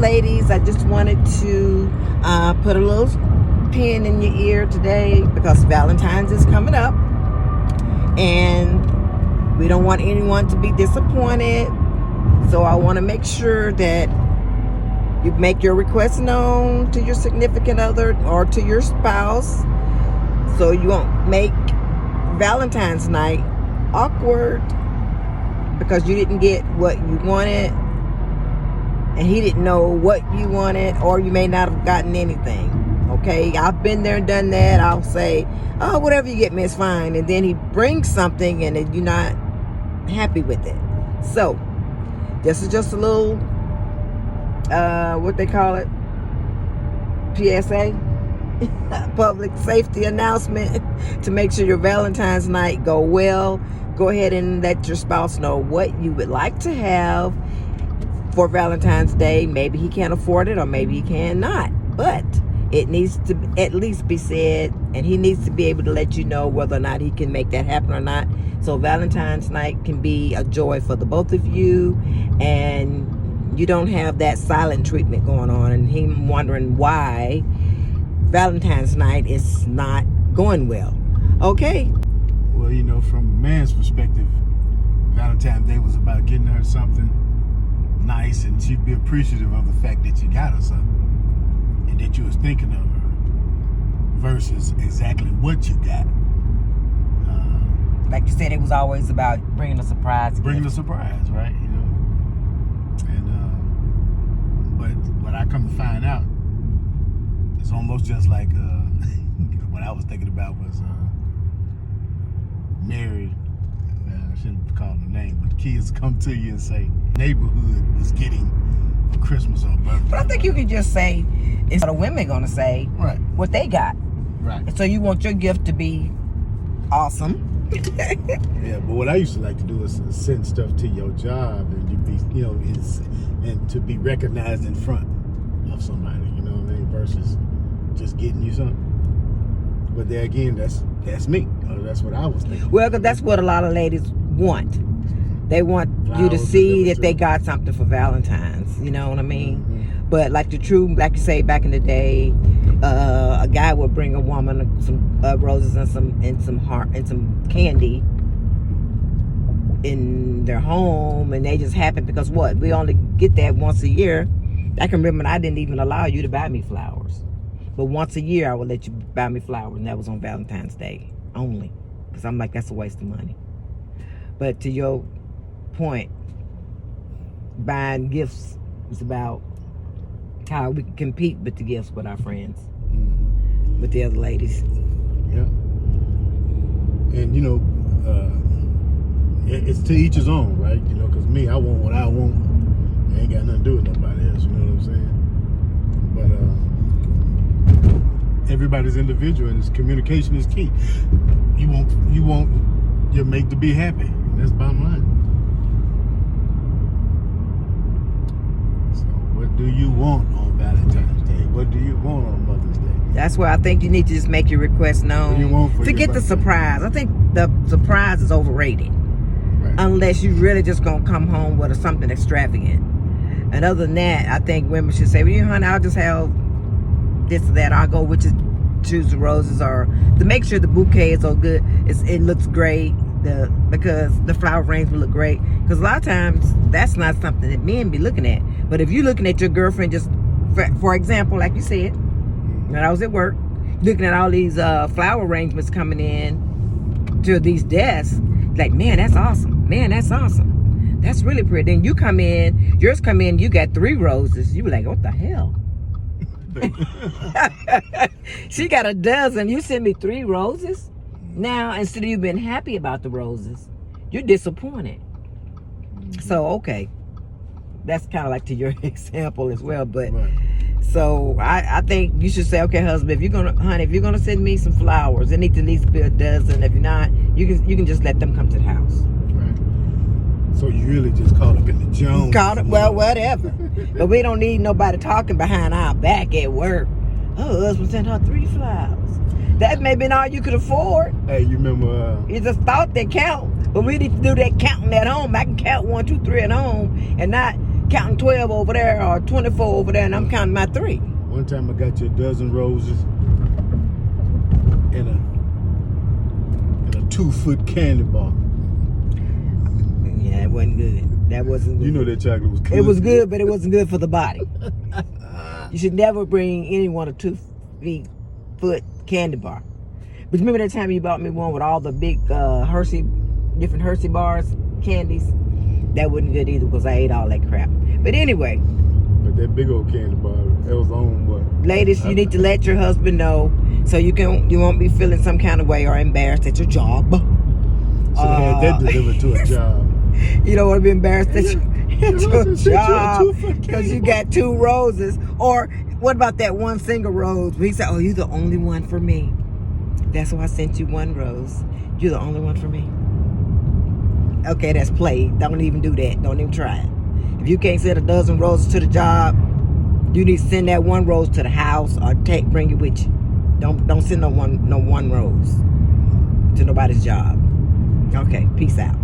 Ladies, I just wanted to put a little pin in your ear today because Valentine's is coming up and we don't want anyone to be disappointed. So I want to make sure that you make your request known to your significant other or to your spouse so you won't make Valentine's night awkward because you didn't get what you wanted and he didn't know what you wanted, or you may not have gotten anything. Okay, I've been there and done that. I'll say, oh, whatever you get me is fine, and then he brings something and then you're not happy with it. So this is just a little what they call it, PSA, public safety announcement, to make sure your Valentine's night go well. Go ahead and let your spouse know what you would like to have for Valentine's Day. Maybe he can't afford it, or maybe he cannot, but it needs to at least be said, and he needs to be able to let you know whether or not he can make that happen or not. So Valentine's night can be a joy for the both of you, and you don't have that silent treatment going on and him wondering why Valentine's night is not going well. Okay. Well, you know, from a man's perspective, Valentine's Day was about getting her something nice, and she'd be appreciative of the fact that you got her something and that you was thinking of her versus exactly what you got. Like you said, it was always about bringing a surprise. Bringing a surprise, right? You know, and but what I come to find out, it's almost just like what I was thinking about was married. I shouldn't call the name, but kids come to you and say neighborhood was getting a Christmas or birthday. But I think you could just say, it's the women gonna say right what they got. Right. So you want your gift to be awesome. Yeah, but what I used to like to do is send stuff to your job, and you be, you know, and to be recognized in front of somebody, you know what I mean, versus just getting you something. But there again, that's me. That's what I was thinking. Well, because that's what a lot of ladies want. They want Flowers, you to see that they got something for Valentine's. You know what I mean? Mm-hmm. But like you say, back in the day, a guy would bring a woman some roses and some candy in their home, and they just happen because what? We only get that once a year. I can remember I didn't even allow you to buy me flowers. But once a year, I would let you buy me flowers, and that was on Valentine's Day only. Because I'm like, that's a waste of money. But to your point, buying gifts is about how we can compete with the gifts with our friends, with the other ladies. Yeah. And, you know, it's to each his own, right? You know, because me, I want what I want. I ain't got nothing to do with nobody else, you know what I'm saying? But everybody's individual, and communication is key. You want your mate to be happy. And that's bottom line. So what do you want on Valentine's Day? What do you want on Mother's Day? That's where I think you need to just make your request known. What do you want for to your get the birthday? surprise. I think the surprise is overrated. Right. Unless you really just gonna come home with something extravagant. And other than that, I think women should say, well, you honey, I'll just have this or that. I'll go with you, choose the roses, or to make sure the bouquet is so good. It looks great. Because the flower arrangement look great. Because a lot of times that's not something that men be looking at. But if you're looking at your girlfriend, just for example, like you said, when I was at work, looking at all these flower arrangements coming in to these desks, like, man, that's awesome. Man, that's awesome. That's really pretty. Then you come in, yours come in, you got 3 roses. You be like, what the hell? She got a dozen. You send me 3 roses? Now, instead of you being happy about the roses, you're disappointed. So, okay. That's kind of like to your example as well. But Right. so I think you should say, okay, husband, if you're gonna send me some flowers, it needs to at least be a dozen. If you're not, you can just let them come to the house. Right. So you really just caught up in the Jones. Caught it, well, whatever. But we don't need nobody talking behind our back at work. Oh, husband sent her 3 flowers. That may be all you could afford. Hey, you remember? You just thought they count, but we need to do that counting at home. I can count 1, 2, 3 at home, and not counting 12 over there or 24 over there, and I'm counting my 3. One time I got you a dozen roses and a 2-foot candy bar. Yeah, it wasn't good. That wasn't good. You know that chocolate was good. It was good, but it wasn't good for the body. You should never bring anyone a 2-foot candy bar. But remember that time you bought me one with all the big different Hershey bars, candies? That wasn't good either because I ate all that crap. But anyway. But that big old candy bar, that was on what? Ladies, you need to let your husband know so you won't be feeling some kind of way or embarrassed at your job. Should have had that delivered to a job. You don't want to be embarrassed at your job because you got 2 roses. Or what about that one single rose? He said, oh, you're the only one for me. That's why I sent you 1 rose. You're the only one for me. Okay, that's play. Don't even do that. Don't even try it. If you can't send a dozen roses to the job, you need to send that 1 rose to the house or bring it with you. Don't send no one rose to nobody's job. Okay, peace out.